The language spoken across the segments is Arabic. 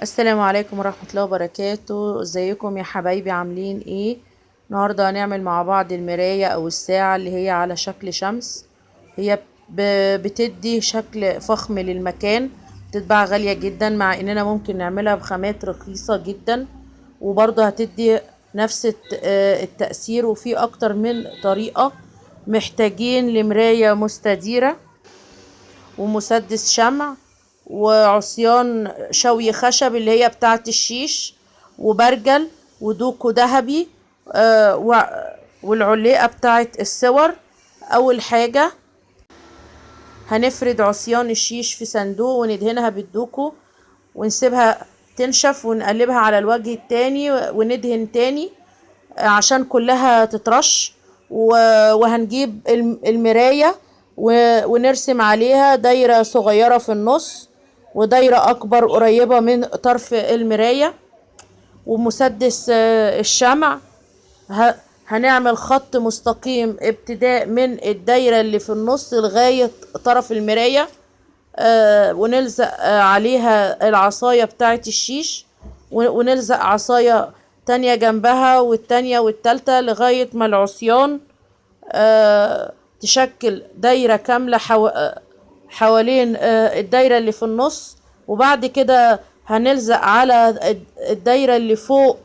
السلام عليكم ورحمة الله وبركاته. ازيكم يا حبايبي؟ عاملين ايه؟ النهاردة هنعمل مع بعض المراية او الساعة اللي هي على شكل شمس. هي بتدي شكل فخم للمكان، بتتباع غالية جدا مع اننا ممكن نعملها بخامات رخيصة جدا، وبرضه هتدي نفس التأثير. وفي اكتر من طريقة. محتاجين لمراية مستديرة ومسدس شمع وعصيان شوي خشب اللي هي بتاعة الشيش وبرجل ودوكو ذهبي، والعليقة بتاعة الصور. أول حاجة هنفرد عصيان الشيش في صندوق وندهنها بالدوكو ونسيبها تنشف ونقلبها على الوجه التاني وندهن تاني عشان كلها تترش. وهنجيب المراية ونرسم عليها دايرة صغيرة في النص ودايرة أكبر قريبة من طرف المراية. ومسدس الشمع هنعمل خط مستقيم ابتداء من الدايرة اللي في النص لغاية طرف المراية، ونلزق عليها العصاية بتاعة الشيش، ونلزق عصاية تانية جنبها والتانية والتالتة لغاية ما العصيان تشكل دايرة كاملة حوالين الدايرة اللي في النص. وبعد كده هنلزق على الدايرة اللي فوق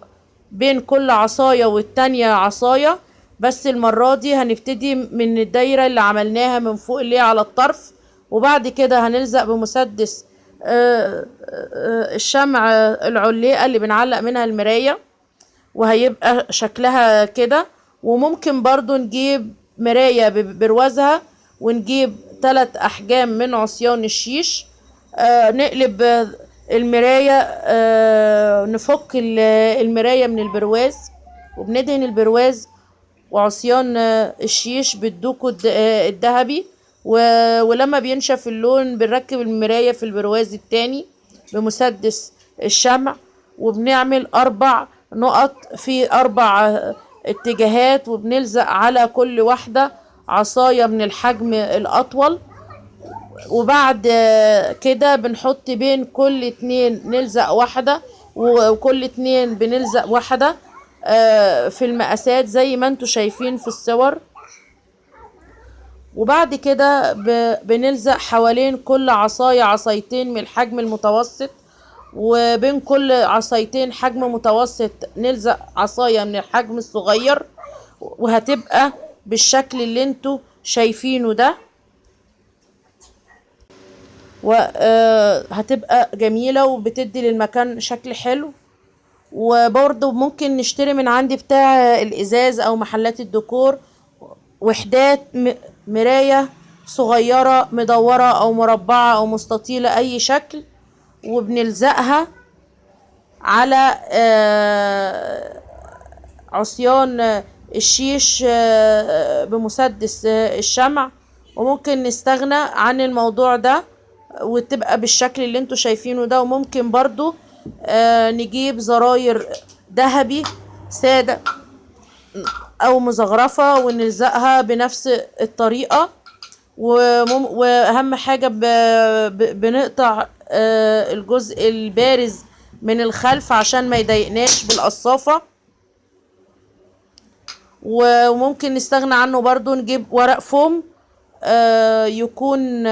بين كل عصاية والتانية عصاية، بس المرة دي هنبتدي من الدايرة اللي عملناها من فوق اللي هي على الطرف. وبعد كده هنلزق بمسدس الشمع العليقة اللي بنعلق منها المراية، وهيبقى شكلها كده. وممكن برضو نجيب مراية ببروازها ونجيب 3 أحجام من عصيان الشيش، نقلب المراية، نفك المراية من البرواز وبندهن البرواز وعصيان الشيش بالدوكو الذهبي. ولما بينشف اللون بنركب المراية في البرواز التاني بمسدس الشمع، وبنعمل 4 نقط في 4 اتجاهات، وبنلزق على كل واحدة عصاية من الحجم الأطول. وبعد كده بنحط بين كل 2 نلزق واحدة، وكل 2 بنلزق واحدة في المقاسات زي ما انتوا شايفين في الصور. وبعد كده بنلزق حوالين كل عصاية عصايتين من الحجم المتوسط، وبين كل عصايتين حجم متوسط نلزق عصاية من الحجم الصغير، وهتبقى بالشكل اللي انتوا شايفينه ده. وهتبقى جميلة وبتدي للمكان شكل حلو. وبرضه ممكن نشتري من عندي بتاع الإزاز أو محلات الديكور وحدات مراية صغيرة مدورة أو مربعة أو مستطيلة أي شكل، وبنلزقها على عصيان الشيش بمسدس الشمع. وممكن نستغنى عن الموضوع ده وتبقى بالشكل اللي انتوا شايفينه ده. وممكن برضو نجيب زراير ذهبي سادة او مزخرفة ونلزقها بنفس الطريقة. واهم حاجة بنقطع الجزء البارز من الخلف عشان ما يضايقناش بالقصافة. وممكن نستغنى عنه برضو، نجيب ورق فوم يكون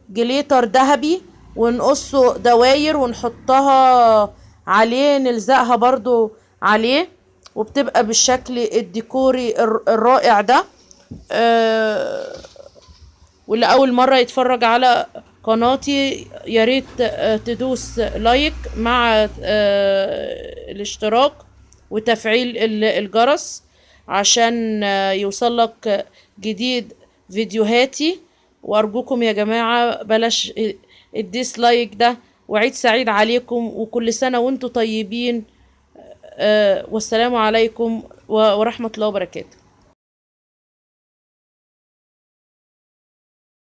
جليتر ذهبي ونقصه دواير ونحطها عليه، نلزقها برضو عليه، وبتبقى بالشكل الديكوري الرائع ده. واللي اول مرة يتفرج على قناتي ياريت تدوس لايك مع الاشتراك وتفعيل الجرس عشان يوصلك جديد فيديوهاتي. وارجوكم يا جماعة بلاش الديسلايك ده. وعيد سعيد عليكم وكل سنة وانتم طيبين. والسلام عليكم ورحمة الله وبركاته.